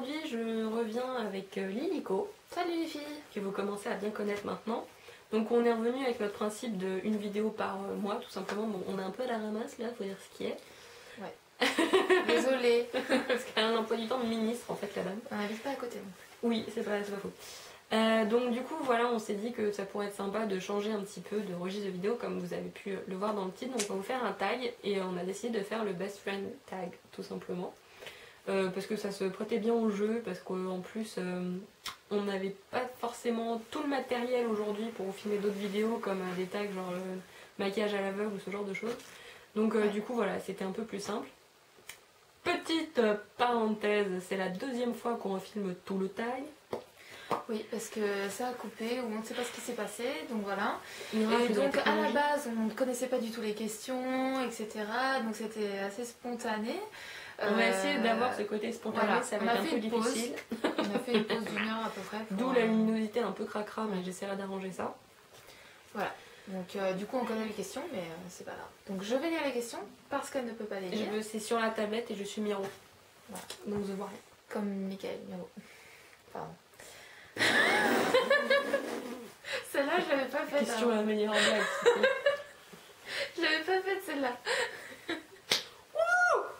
aujourd'hui je reviens avec Liliko. Salut les filles. Que vous commencez à bien connaître maintenant. Donc on est revenu avec notre principe de une vidéo par mois tout simplement. Bon, on est un peu à la ramasse là, faut dire ce qui est. Ouais. Désolée. Parce qu'elle a un emploi du temps de ministre en fait la dame. On n'habite pas à côté. Oui, c'est pas faux. Donc du coup voilà, on s'est dit que ça pourrait être sympa de changer un petit peu de registre de vidéo comme vous avez pu le voir dans le titre. Donc on va vous faire un tag et on a décidé de faire le best friend tag tout simplement. Parce que ça se prêtait bien au jeu, parce qu'en plus on n'avait pas forcément tout le matériel aujourd'hui pour filmer d'autres vidéos comme des tags genre maquillage à l'aveugle ou ce genre de choses. Donc du coup voilà, c'était un peu plus simple. Petite parenthèse, c'est la deuxième fois qu'on refilme tout le tag. Oui, parce que ça a coupé ou on ne sait pas ce qui s'est passé, donc voilà. Et donc à la base, on ne connaissait pas du tout les questions, etc. Donc c'était assez spontané. On va essayer d'avoir ce côté spontané, voilà. Ça va être un peu difficile. On a fait une pause d'une heure à peu près. D'où la luminosité un peu cracra, mais j'essaierai d'arranger ça. Voilà. Donc du coup on connaît les questions, mais c'est pas grave. Donc je vais lire les questions parce qu'elle ne peut pas les lire. C'est sur la tablette et je suis Miro. Voilà. Donc je vois rien. Comme Michael Miro. Pardon. Celle-là je l'avais pas faite. Question la meilleure blague. Je l'avais pas faite celle-là.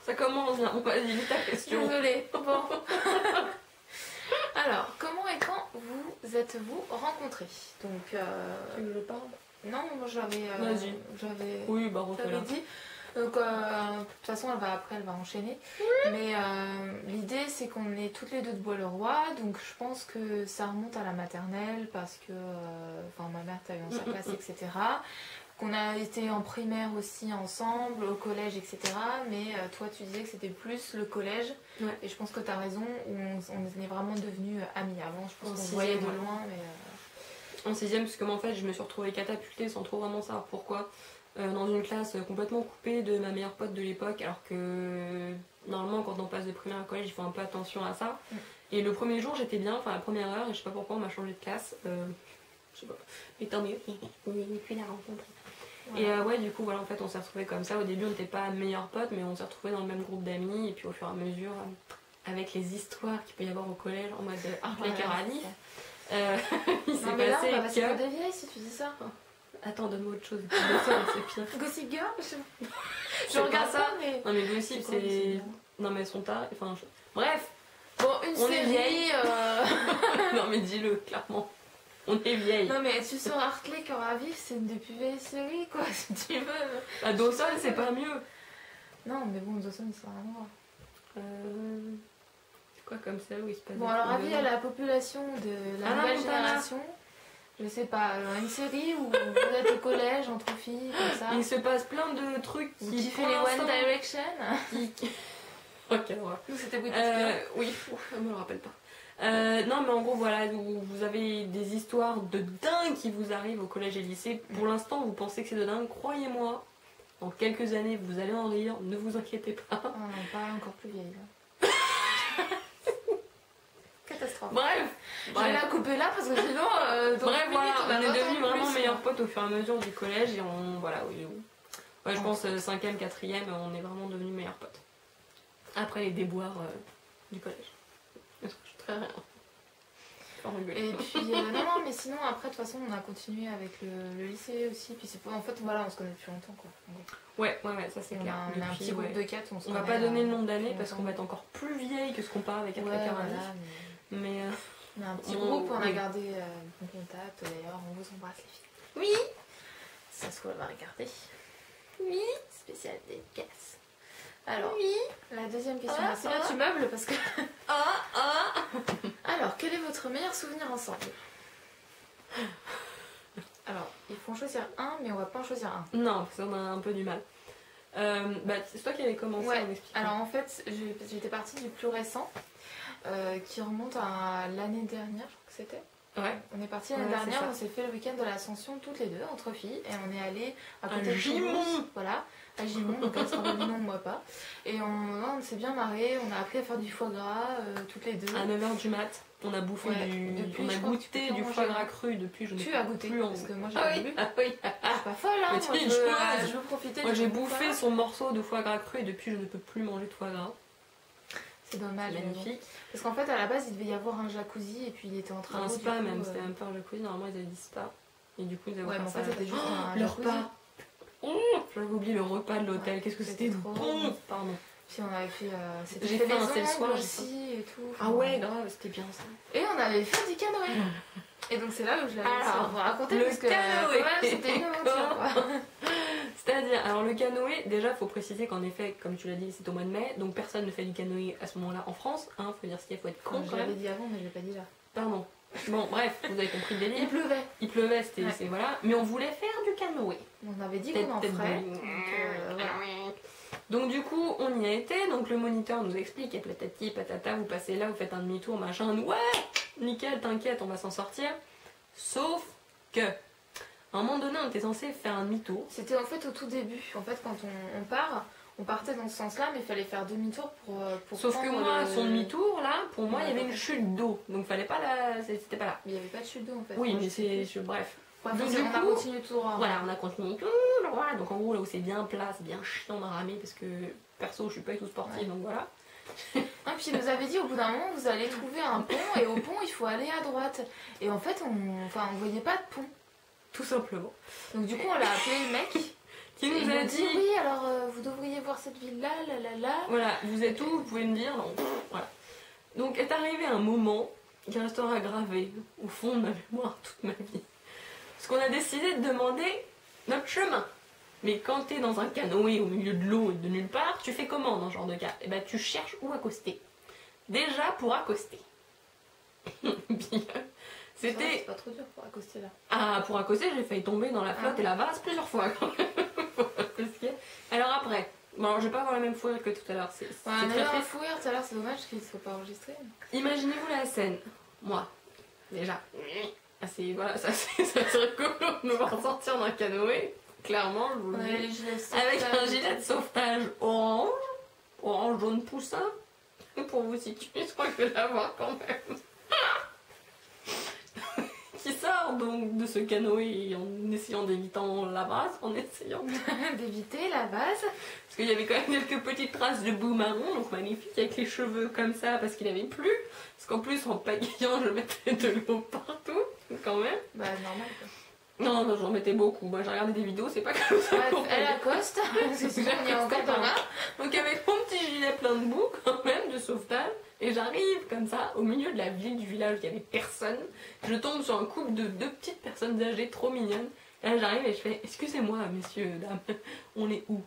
Ça commence bien, vas-y, lis ta question. Désolée. Bon. Alors, comment et quand vous êtes-vous rencontrés? Donc, tu veux que je parle? Non, moi j'avais. Oui, bah j'avais dit. Donc, de toute façon, elle va enchaîner. Oui. Mais l'idée, c'est qu'on est toutes les deux de Bois-le-Roi. Donc, je pense que ça remonte à la maternelle parce que ma mère t'a eu en sa classe, etc. Qu'on a été en primaire aussi ensemble, au collège, etc. Mais toi, tu disais que c'était plus le collège. Ouais. Et je pense que tu as raison, on est vraiment devenus amis. Avant, je pense qu'on se voyait de loin. Mais, En 6ème, parce que moi, en fait, je me suis retrouvée catapultée sans trop vraiment savoir pourquoi. Dans une classe complètement coupée de ma meilleure pote de l'époque, alors que normalement, quand on passe de primaire à collège, il faut un peu attention à ça. Et le premier jour, j'étais bien, enfin la première heure, et je sais pas pourquoi on m'a changé de classe. Je sais pas. Mais tant mieux, puis la rencontre. Voilà. Et ouais, du coup, voilà, en fait, on s'est retrouvés comme ça. Au début, on n'était pas meilleurs potes, mais on s'est retrouvés dans le même groupe d'amis. Et puis, au fur et à mesure, avec les histoires qu'il peut y avoir au collège, en mode Hartley Caralis, il s'est passé là, c'est pas des vieilles si tu dis ça. Attends, donne-moi autre chose. C'est pire. Gossip Girl, je regarde ça, mais. Non, mais Gossip, c'est. Non, mais elles sont tard. Enfin, bref. Bon, une série. Est vieille. Non, mais dis-le, clairement. On est vieille. Non mais tu sors Hartley Cœur à vif, c'est une des plus vieilles séries quoi, si tu veux. À Dawson c'est pas mieux. Non mais bon, Dawson ça n'a rien à voir. C'est quoi comme ça où il se passe? Bon alors avis à la population de la nouvelle génération, je sais pas, une série où vous êtes au collège entre filles comme ça. Il se passe plein de trucs qui fait les One Direction. Ok, nous c'était Whitney. Oui, je me le rappelle pas. Non mais en gros voilà, vous avez des histoires de dingue qui vous arrivent au collège et lycée. Pour l'instant vous pensez que c'est de dingue, croyez-moi, dans quelques années vous allez en rire, ne vous inquiétez pas. Oh non, pas encore plus vieille Catastrophe. Bref, je vais la couper là parce que sinon bref voilà, on est devenus vraiment meilleurs potes au fur et à mesure du collège et on voilà, je pense 5ème, 4ème on est vraiment devenus meilleurs potes. Après les déboires du collège. Très rien. Et puis non mais sinon après de toute façon on a continué avec le lycée aussi, puis c'est en fait voilà on se connaît depuis longtemps quoi. Ouais ça c'est clair. On a un petit groupe de 4, on va pas donner le nombre d'années parce qu'on va être encore plus vieille que ce qu'on part avec Hartley Caralis. Mais on a un petit groupe, on a gardé bon contact d'ailleurs, on vous embrasse les filles. Oui. Ça se va regarder. Oui. Spécial dédicace. Alors, oui. La deuxième question, c'est là tu meubles parce que... Alors, quel est votre meilleur souvenir ensemble? Alors, il faut en choisir un, mais on va pas en choisir un. Non, parce qu'on a un peu du mal. C'est toi qui avais commencé à m'expliquer. Alors en fait, j'étais partie du plus récent, qui remonte à l'année dernière, je crois que c'était. Ouais. On est parti l'année dernière, on s'est fait le week-end de l'Ascension toutes les deux, entre filles, et on est allé à côté de Gimont. Voilà, à Gimont, donc elle se rappelle du nom, moi pas. Et on s'est bien marré, on a appris à faire du foie gras toutes les deux. À 9h du mat, on a bouffé on a goûté du foie gras cru depuis, je ne peux plus parce que moi j'ai bu. Ah oui. Je suis pas folle, hein, moi je veux profiter. Moi j'ai bouffé son morceau de foie gras cru et depuis je ne peux plus manger de foie gras. C'est dommage. mais bon. magnifique. Parce qu'en fait, à la base, il devait y avoir un jacuzzi et puis il était en train Un de. spa même, c'était même pas un jacuzzi, normalement ils avaient dit spa. Et du coup ils avaient Ouais, mais en offert fait, ça. c'était juste un Le jacuzzi. repas. J'avais oublié le repas de l'hôtel, Ouais, qu'est-ce que c'était c'était trop bon. bon. Pardon. Puis on avait fait. C'était J'ai fait fait un les seul soir, ongles j'ai aussi et tout. Ah ouais, grave, c'était bien ça. Et on avait fait du canoë. Et donc c'est là où je l'avais Alors, raconté le parce que canoë. quand même, c'était une aventure. Quoi. C'est-à-dire, alors le canoë, déjà faut préciser qu'en effet, comme tu l'as dit, c'est au mois de mai, donc personne ne fait du canoë à ce moment-là en France, hein, faut dire ce qu'il y a, faut être con Je quand l'avais même. dit avant, mais je l'ai pas dit là. Pardon. Bon, bref, vous avez compris le délire. Il pleuvait. Il pleuvait, c'était, Ouais. c'est voilà, mais on voulait faire du canoë. On avait dit qu'on en Tête ferait. de- Donc voilà. Donc du coup, on y a été, donc le moniteur nous explique, et patati patata, vous passez là, vous faites un demi-tour, machin, nous, ouais, nickel, t'inquiète, on va s'en sortir. Sauf que, à un moment donné, on était censé faire un demi-tour. C'était en fait au tout début. En fait, quand on part, on partait dans ce sens-là, mais il fallait faire demi-tour pour Sauf que prendre moi, le- son demi-tour, là, pour moi, il y avait Ouais, une chute d'eau, donc fallait pas la... c'était pas là. Il n'y avait pas de chute d'eau en fait. Oui, Moi, mais je sais c'est... Bref. plus. Ouais, Donc, enfin, du on a coup, continué tout droit. Voilà, on a continué tout droit, donc en gros, là où c'est bien plat, c'est bien chiant de ramer, parce que, perso, je suis pas du tout sportive, Ouais. donc voilà. Ah, puis il nous avait dit au bout d'un moment, vous allez trouver un pont et au pont, il faut aller à droite. Et en fait, on voyait pas de pont. Tout simplement. Donc du coup, on l'a appelé le mec. Qui Et nous il a nous dit... dit oui, alors vous devriez voir cette ville-là, là. Voilà, vous êtes où, vous pouvez me dire, non, voilà. Donc est arrivé un moment qui restera gravé au fond de ma mémoire toute ma vie. Parce qu'on a décidé de demander notre chemin. Mais quand t'es dans un canoë au milieu de l'eau et de nulle part, tu fais comment dans ce genre de cas? Eh ben tu cherches où accoster. Déjà pour accoster. Bien. C'était... C'est pas trop dur pour accoster là. Ah, pour accoster, j'ai failli tomber dans la flotte Ah. et la vase plusieurs fois. Quand même. Parce que- Alors après, bon alors je vais pas avoir la même fourrure que tout à l'heure, c'est Ouais, c'est on a eu très un triste. fou rire tout à l'heure, c'est dommage qu'il ne soit pas enregistré. Imaginez-vous la scène. Moi, déjà. Ah, c'est voilà, ça c'est rigolo de me voir sortir d'un canoë. Clairement, je vous le On dis. avait les gilets de Avec sauvetage un et gilet de tout. sauvetage orange jaune poussin. Pour vous situer, je crois que je vais l'avoir quand même. Qui sort donc de ce canoë en essayant d'évitant la vase, en essayant. D'éviter la vase. Parce qu'il y avait quand même quelques petites traces de boue marron, donc magnifique, avec les cheveux comme ça, parce qu'il avait plu. Parce qu'en plus, en pagayant, je mettais de l'eau partout, quand même. Bah normal quoi. Non, j'en mettais beaucoup. Moi, j'ai regardé des vidéos, c'est pas comme ça. Bref, qu'on elle fait. accoste, parce que sinon on y est encore demain. Donc avec mon petit gilet plein de boue quand même de sauvetage, et j'arrive comme ça au milieu de la ville du village où il n'y avait personne. Je tombe sur un couple de deux petites personnes âgées trop mignonnes. Et là j'arrive et je fais excusez-moi messieurs, dames, on est où?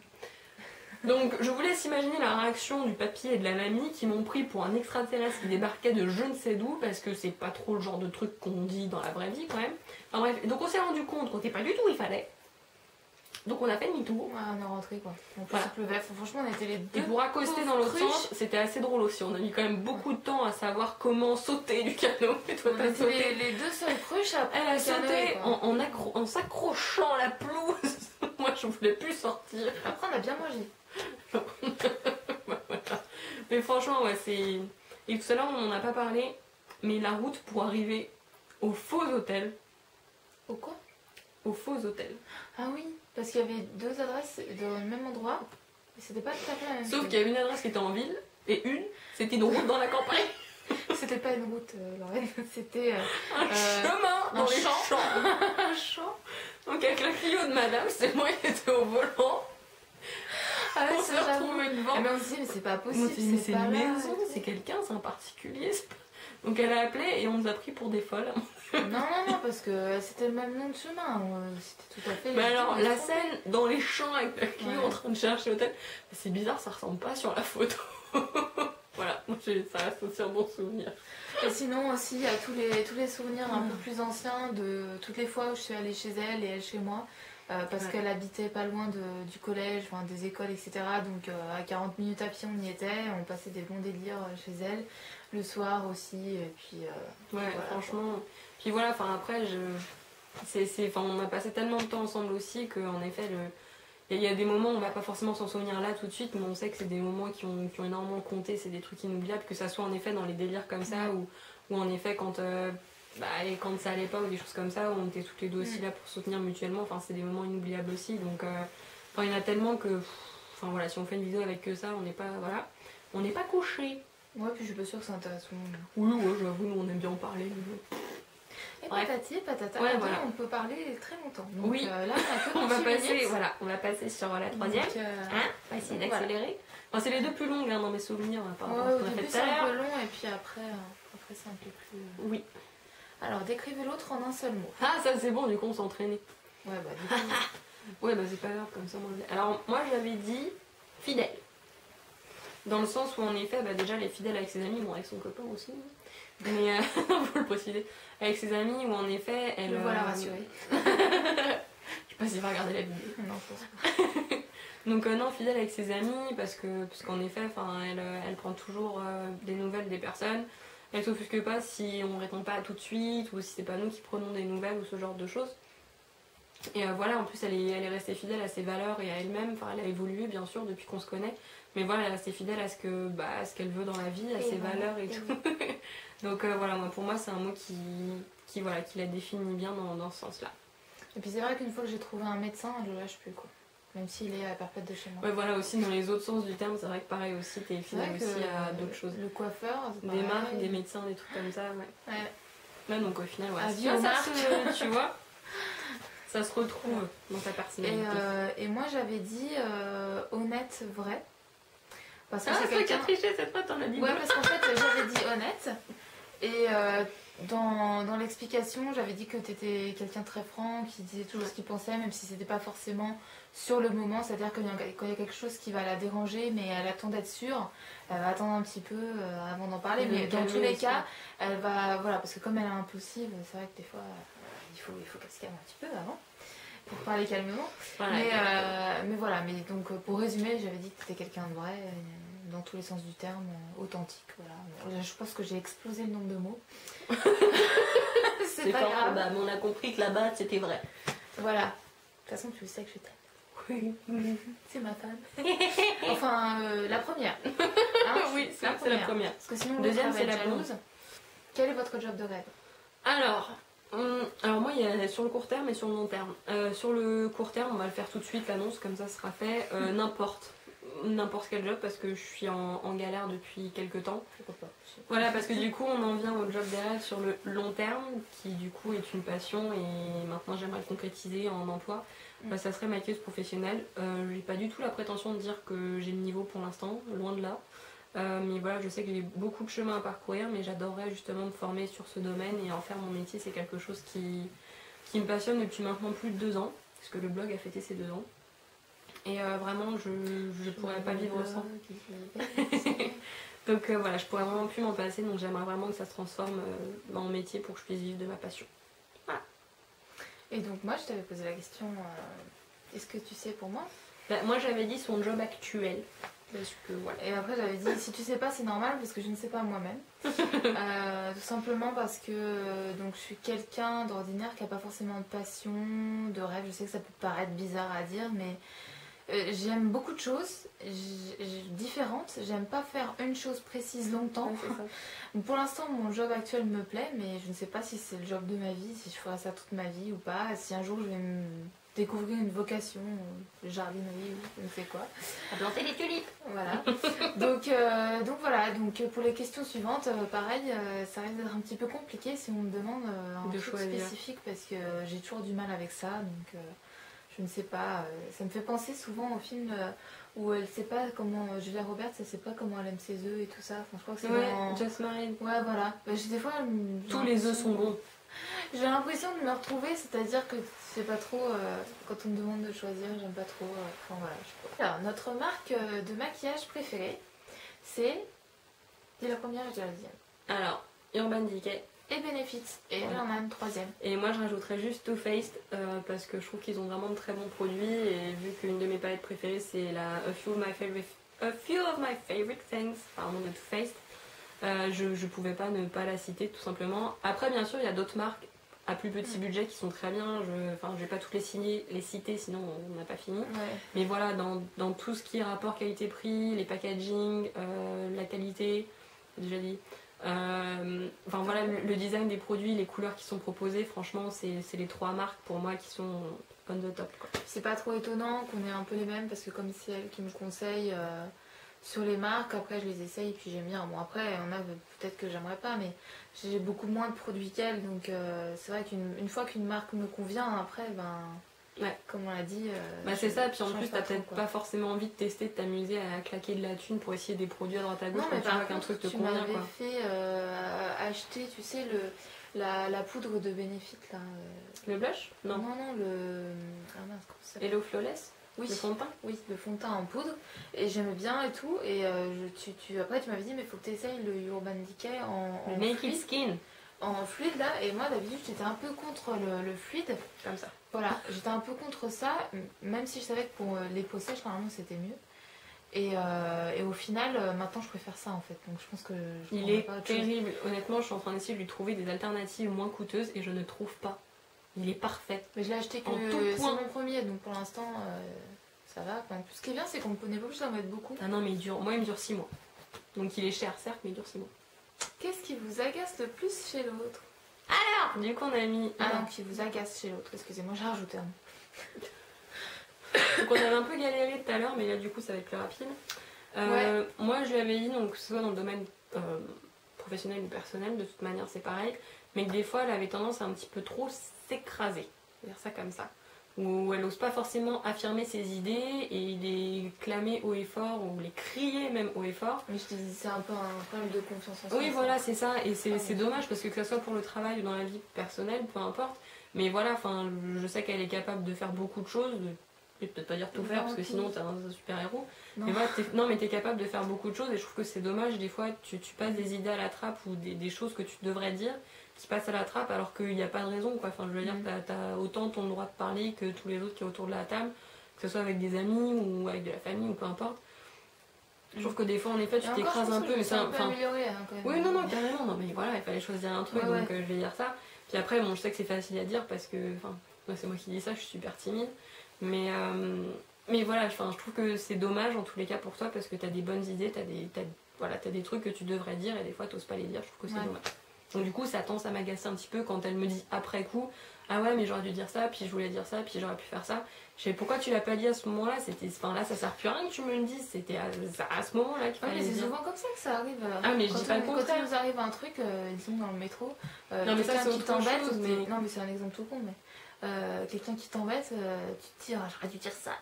Donc je vous laisse imaginer la réaction du papy et de la mamie qui m'ont pris pour un extraterrestre qui débarquait de je ne sais d'où parce que c'est pas trop le genre de truc qu'on dit dans la vraie vie quand même. Enfin bref, donc on s'est rendu compte qu'on n'était pas du tout où il fallait. Donc on a fait demi-tour. Ouais, on est rentré quoi. En plus Voilà. il pleuvait, franchement on était les deux. Et pour accoster dans l'autre pauvres sens, c'était assez drôle aussi. On a mis quand même beaucoup de temps à savoir comment sauter du canot. Et toi, On t'as était sauté. les deux seules cruches à Elle a le canoë, sauté quoi. en s'accrochant à la pelouse. Moi, je voulais plus sortir. Après on a bien mangé. Voilà. Mais franchement, ouais, c'est. Et tout à l'heure, on n'en a pas parlé, mais la route pour arriver au faux hôtel. Au quoi? Au faux hôtel. Ah oui, parce qu'il y avait deux adresses dans le même endroit. Et c'était pas tout à fait la même Sauf chose. qu'il y avait une adresse qui était en ville et une, c'était une route dans la campagne. C'était pas une route, Lorraine, c'était Un chemin dans un les champ. champs. un champ. Donc avec la Clio de madame, c'est moi qui étais au volant. Ah ouais, On ça, s'est j'avoue. retrouvé devant. Eh ben, on se dit, mais c'est pas Moi, possible, c'est pas une là, maison, et tout. c'est quelqu'un, c'est un particulier. C'est pas- Donc elle a appelé et on nous a pris pour des folles. Non, parce que c'était le même nom de chemin. C'était tout à fait. Mais légitime, alors on la se scène dans les champs avec la Clio Ouais. en train de chercher l'hôtel, c'est bizarre, ça ressemble pas sur la photo. Voilà, moi, ça reste aussi un bon souvenir. Et sinon aussi, il y a tous les souvenirs un peu plus anciens de toutes les fois où je suis allée chez elle et elle chez moi. Parce Ouais. qu'elle habitait pas loin du collège, enfin, des écoles, etc. Donc à 40 minutes à pied on y était, on passait des bons délires chez elle. Le soir aussi, et puis... Ouais, voilà, franchement. Puis voilà, enfin après, enfin, on a passé tellement de temps ensemble aussi qu'en effet, il y a des moments où on va pas forcément s'en souvenir là tout de suite, mais on sait que c'est des moments qui ont énormément compté, c'est des trucs inoubliables, que ça soit en effet dans les délires comme ça, ou en effet quand ça allait pas, ou des choses comme ça, où on était toutes les deux aussi là pour soutenir mutuellement, enfin c'est des moments inoubliables aussi, donc enfin, il y en a tellement que, enfin voilà, si on fait une vidéo avec que ça, on n'est pas couché. Ouais, puis je suis pas sûre que ça intéresse tout le monde. Oui, ouais, j'avoue, nous on aime bien en parler. Et Bref. patati et patata, Ouais, voilà. on peut parler très longtemps. Donc Oui. là, on a que On va 28 passer, minutes. voilà, on va passer sur la troisième. Donc, Hein, on va essayer d'accélérer. Enfin, c'est les deux plus longues dans mes souvenirs par rapport à ce au qu'on a fait début tout c'est à un peu l'heure. long et puis après c'est un peu plus... Oui. Alors, décrivez l'autre en un seul mot. Ah, ça c'est bon, du coup on s'est entraîné. Ouais, bah du coup... Ouais, bah c'est pas grave, comme ça moi je l'ai. Alors, moi j'avais dit fidèle. Dans le sens où en effet, bah, déjà elle est fidèle avec ses amis, bon avec son copain aussi. Mais, faut le préciser, avec ses amis où en effet elle... Le voilà rassuré. Je sais pas s'il va regarder la vidéo. Non, je pense pas. Donc non, fidèle avec ses amis parce qu'en effet, elle prend toujours des nouvelles des personnes. Elle s'offusque pas si on répond pas tout de suite ou si c'est pas nous qui prenons des nouvelles ou ce genre de choses. Et voilà, en plus elle est restée fidèle à ses valeurs et à elle-même. Enfin, elle a évolué bien sûr depuis qu'on se connaît, mais voilà, elle est restée fidèle à ce qu'elle veut dans la vie, à ses valeurs et tout. Donc voilà, pour moi c'est un mot qui la définit bien dans ce sens-là. Et puis c'est vrai qu'une fois que j'ai trouvé un médecin, je le lâche plus quoi. Même s'il est à perpète de chez moi. Ouais, voilà, aussi dans les autres sens du terme, c'est vrai que pareil aussi, t'es fidèle aussi à d'autres choses. Le coiffeur, c'est Des marques, des médecins, des trucs comme ça, ouais. Ouais. Donc au final, ouais. Avis aux marques. Tu vois, ça se retrouve dans ta personnalité. Et moi j'avais dit honnête, vrai. Parce que Ah, c'est toi qui as quelqu'un... triché cette fois, t'en as dit. Ouais, parce qu'en fait j'avais dit honnête. Et dans l'explication, j'avais dit que tu étais quelqu'un de très franc, qui disait toujours ce qu'il pensait, même si c'était pas forcément sur le moment. C'est-à-dire que quand il y a quelque chose qui va la déranger, mais elle attend d'être sûre, elle va attendre un petit peu avant d'en parler. Mais dans tous les cas, elle va. Voilà, parce que comme elle est impulsive, c'est vrai que des fois, il faut qu'elle se calme un petit peu avant pour parler calmement. Voilà, mais voilà, mais donc pour résumer, j'avais dit que tu étais quelqu'un de vrai. Dans tous les sens du terme, authentique, voilà. Je pense que j'ai explosé le nombre de mots. c'est pas fort, grave. Bah, mais on a compris que là-bas, c'était vrai. Voilà. De toute façon, tu sais que je t'aime. Oui. C'est ma femme. Enfin, la première. Hein, oui, c'est la première. Parce que sinon, deuxième, c'est la la jalouse. Quel est votre job de rêve? Alors moi, il y a sur le court terme et sur le long terme. Sur le court terme, on va le faire tout de suite, l'annonce, comme ça sera fait. N'importe quel job parce que je suis en galère depuis quelques temps. Voilà, parce que du coup on en vient au job des rêves sur le long terme qui du coup est une passion et maintenant j'aimerais le concrétiser en emploi. Ça serait maquilleuse professionnelle. J'ai pas du tout la prétention de dire que j'ai le niveau pour l'instant, loin de là. Mais voilà, je sais que j'ai beaucoup de chemin à parcourir, mais j'adorerais justement me former sur ce domaine et en faire mon métier. C'est quelque chose qui me passionne depuis maintenant plus de 2 ans, parce que le blog a fêté ses 2 ans. Et vraiment, je pourrais pas vivre sans. Donc voilà, je pourrais vraiment plus m'en passer, donc j'aimerais vraiment que ça se transforme dans mon métier pour que je puisse vivre de ma passion. Voilà. Et donc moi, je t'avais posé la question, est-ce que tu sais pour moi? Moi j'avais dit son job actuel. Parce que, voilà. Et après j'avais dit, si tu sais pas c'est normal parce que je ne sais pas moi-même. Tout simplement parce que donc, je suis quelqu'un d'ordinaire qui n'a pas forcément de passion, de rêve. Je sais que ça peut paraître bizarre à dire, mais j'aime beaucoup de choses différentes. J'aime pas faire une chose précise longtemps. Ouais, Donc, pour l'instant mon job actuel me plaît, mais je ne sais pas si c'est le job de ma vie, si je ferai ça toute ma vie ou pas. Si un jour je vais me découvrir une vocation, jardinerie ou je ne sais quoi. À planter les tulipes. Voilà. donc voilà, donc pour les questions suivantes, pareil, ça risque d'être un petit peu compliqué si on me demande un truc spécifique parce que j'ai toujours du mal avec ça. Donc je ne sais pas, ça me fait penser souvent au film où elle sait pas comment, Julia Roberts, elle sait pas comment elle aime ses œufs et tout ça. Enfin, je crois que c'est dans... Just Married. Ouais, voilà. Des fois, tous les œufs sont bons. J'ai l'impression de me retrouver, c'est-à-dire que c'est pas trop, quand on me demande de choisir, j'aime pas trop. Enfin voilà, je sais pas. Alors, notre marque de maquillage préférée, c'est. Dis la première et je dis la deuxième. Alors, Urban Decay. Et Benefit. Et elle en a une troisième. Et moi je rajouterais juste Too Faced parce que je trouve qu'ils ont vraiment de très bons produits et vu qu'une de mes palettes préférées c'est la A Few of My Favorite Things, pardon, de Too Faced, je pouvais pas ne pas la citer tout simplement. Après bien sûr il y a d'autres marques à plus petit budget qui sont très bien, je vais pas toutes les citer sinon on n'a pas fini. Ouais. Mais voilà, dans tout ce qui est rapport qualité-prix, les packaging, la qualité, j'ai déjà dit. Enfin voilà, le design des produits, les couleurs qui sont proposées, franchement c'est les 3 marques pour moi qui sont on the top quoi. C'est pas trop étonnant qu'on ait un peu les mêmes parce que comme c'est elle qui me conseille, sur les marques. Après, je les essaye et puis j'aime bien. Bon, après, on a peut-être que j'aimerais pas, mais j'ai beaucoup moins de produits qu'elle. Donc, c'est vrai qu'une fois qu'une marque me convient, après, comme on l'a dit. C'est ça, puis en plus, t'as peut-être pas forcément envie de tester, de t'amuser à claquer de la thune pour essayer des produits à droite à gauche quand tu vois qu'un truc te convient. Tu m'avais fait acheter, tu sais, la poudre de Benefit là. Le blush? Non. Non, le. Ah mince, comment ça s'appelle? Hello Flawless? Oui. Le fond de teint? Oui, le fond de teint en poudre. Et j'aimais bien et tout. Et après, tu m'avais dit, mais faut que tu essayes le Urban Decay en Naked fluide. Skin. En fluide là. Et moi, d'habitude, j'étais un peu contre le fluide. Comme ça. Voilà, j'étais un peu contre ça. Même si je savais que pour les peaux sèches, normalement, c'était mieux. Et au final, maintenant, je préfère ça en fait. Donc je pense que il est terrible. Honnêtement, je suis en train d'essayer de lui trouver des alternatives moins coûteuses et je ne trouve pas. Il est parfait. Mais je l'ai acheté que c'est mon premier, donc pour l'instant, ça va. En plus, ce qui est bien, c'est qu'on n'est pas obligé d'en mettre beaucoup. Ah non, mais moi, il me dure 6 mois. Donc il est cher, certes, mais il dure 6 mois. Qu'est-ce qui vous agace le plus chez l'autre? Alors, du coup, on a mis. Ah non, qui vous agace chez l'autre. Excusez-moi, j'ai rajouté un mot. Donc on avait un peu galéré tout à l'heure, mais là du coup ça va être plus rapide. Moi je lui avais dit, donc que ce soit dans le domaine professionnel ou personnel, de toute manière c'est pareil, mais que des fois elle avait tendance à un petit peu trop s'écraser, dire ça comme ça, où elle n'ose pas forcément affirmer ses idées et les clamer haut et fort, ou les crier même haut et fort. Mais je te dis, c'est un peu un problème de confiance en soi. Oui voilà, c'est ça, et c'est dommage parce que ce soit pour le travail ou dans la vie personnelle, peu importe, mais voilà, je sais qu'elle est capable de faire beaucoup de choses, je vais peut-être pas dire tout faire parce que sinon t'es un super héros. Mais voilà, mais t'es capable de faire beaucoup de choses et je trouve que c'est dommage des fois tu passes des idées à la trappe ou des choses que tu devrais dire qui passent à la trappe alors qu'il n'y a pas de raison quoi. Enfin je veux dire t'as autant ton droit de parler que tous les autres qui sont autour de la table, que ce soit avec des amis ou avec de la famille ou peu importe. Je trouve que des fois en effet tu t'écrases un peu, mais c'est un peu amélioré quand même. Oui non carrément, non mais voilà il fallait choisir un truc donc je vais dire ça. Puis après bon je sais que c'est facile à dire parce que c'est moi qui dis ça, je suis super timide. Mais voilà, je trouve que c'est dommage en tous les cas pour toi parce que t'as des bonnes idées, t'as des trucs que tu devrais dire et des fois t'oses pas les dire, je trouve que c'est dommage. Donc du coup ça tend à m'agacer un petit peu quand elle me dit après coup, ah ouais mais j'aurais dû dire ça, puis je voulais dire ça, puis j'aurais pu faire ça. Je sais pourquoi tu l'as pas dit à ce moment-là, là ça sert plus à rien que tu me le dises, c'était à ce moment-là qu'il fallait mais c'est dire. souvent comme ça que ça arrive. Ah mais je dis pas le contraire. Quand il nous arrive un truc, ils sont dans le métro, non mais ça c'est autre t'embête, chose, mais... Non mais c'est un exemple tout con mais... quelqu'un qui t'embête, tu te dis j'aurais dû dire ça.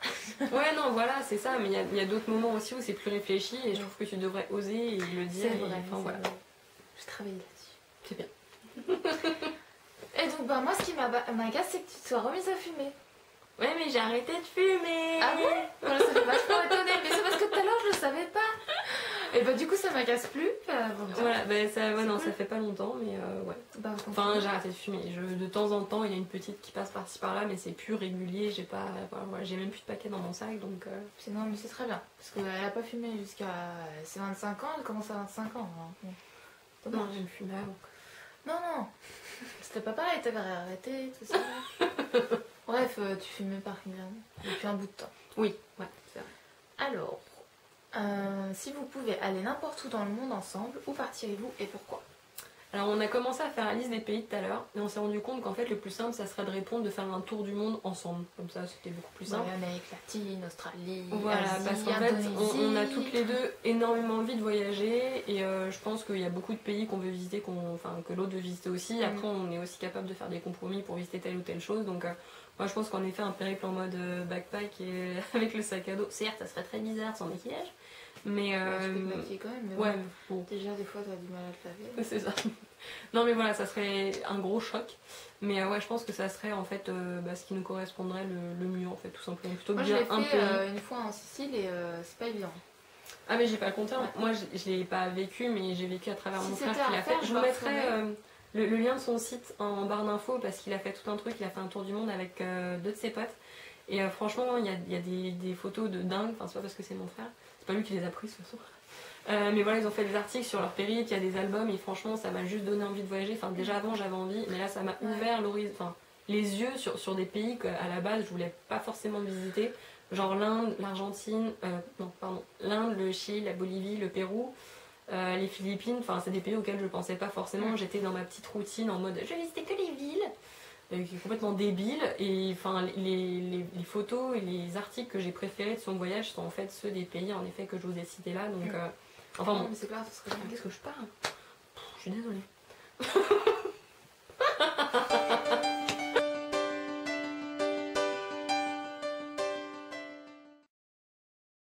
Ouais non voilà c'est ça, mais il y a d'autres moments aussi où c'est plus réfléchi et je trouve que tu devrais oser et le dire. C'est vrai, voilà. Je travaille là-dessus. C'est bien. Et donc moi ce qui m'agace c'est que tu te sois remise à fumer. Ouais mais j'ai arrêté de fumer. Ah bon? Voilà, ça fait vachement étonné, mais c'est parce que tout à l'heure je le savais pas. Et du coup ça m'agace plus. Voilà, ça fait pas longtemps, mais ouais. J'ai arrêté de fumer. De temps en temps, il y a une petite qui passe par-ci par-là, mais c'est plus régulier. J'ai même plus de paquet dans mon sac, donc. Non, mais c'est très bien. Parce qu'elle a pas fumé jusqu'à ses 25 ans, elle commence à 25 ans. Hein. Non, j'ai fumé avant. Non. C'était pas pareil, t'avais arrêté, tout ça. Bref, tu fumais pas régulièrement depuis un bout de temps. Oui, ouais, c'est vrai. Alors. Si vous pouvez aller n'importe où dans le monde ensemble, où partirez-vous et pourquoi? Alors on a commencé à faire la liste des pays tout à l'heure et on s'est rendu compte qu'en fait le plus simple ça serait de répondre de faire un tour du monde ensemble. Comme ça c'était beaucoup plus simple. Amérique latine, Australie, voilà, Asie, parce qu'en fait on a toutes les deux énormément envie de voyager et je pense qu'il y a beaucoup de pays qu'on veut visiter, que l'autre veut visiter aussi. Après on est aussi capable de faire des compromis pour visiter telle ou telle chose. Donc moi je pense qu'en effet un périple en mode backpack et avec le sac à dos, certes ça serait très bizarre sans maquillage. Mais tu peux te maquiller quand même, mais bon. Déjà des fois t'as du mal à te laver. C'est ça. Non mais voilà, ça serait un gros choc. Mais je pense que ça serait en fait ce qui nous correspondrait le mieux en fait, tout simplement. Plutôt que bien un pays. Une fois en Sicile et c'est pas évident. Ah mais j'ai pas le compteur. Ouais. Moi je l'ai pas vécu, mais j'ai vécu à travers mon frère qui l'a fait. Je vous mettrai le lien de son site en barre d'infos parce qu'il a fait tout un truc, il a fait un tour du monde avec deux de ses potes. Et franchement, il y a des photos de dingue, c'est pas parce que c'est mon frère, c'est pas lui qui les a pris de toute façon. Mais voilà, ils ont fait des articles sur leur périple, il y a des albums et franchement ça m'a juste donné envie de voyager. Déjà avant j'avais envie, mais là ça m'a ouvert les yeux sur des pays qu'à la base je voulais pas forcément visiter. Genre l'Inde, l'Argentine, l'Inde, le Chili, la Bolivie, le Pérou, les Philippines, c'est des pays auxquels je pensais pas forcément. J'étais dans ma petite routine en mode je vais visiter que les villes. qui est complètement débile. Et enfin, les photos et les articles que j'ai préférés de son voyage sont en fait ceux des pays en effet que je vous ai cités là. Donc, enfin Non, bon. mais c'est pas parce que qu'est-ce que je parle. Je suis désolée.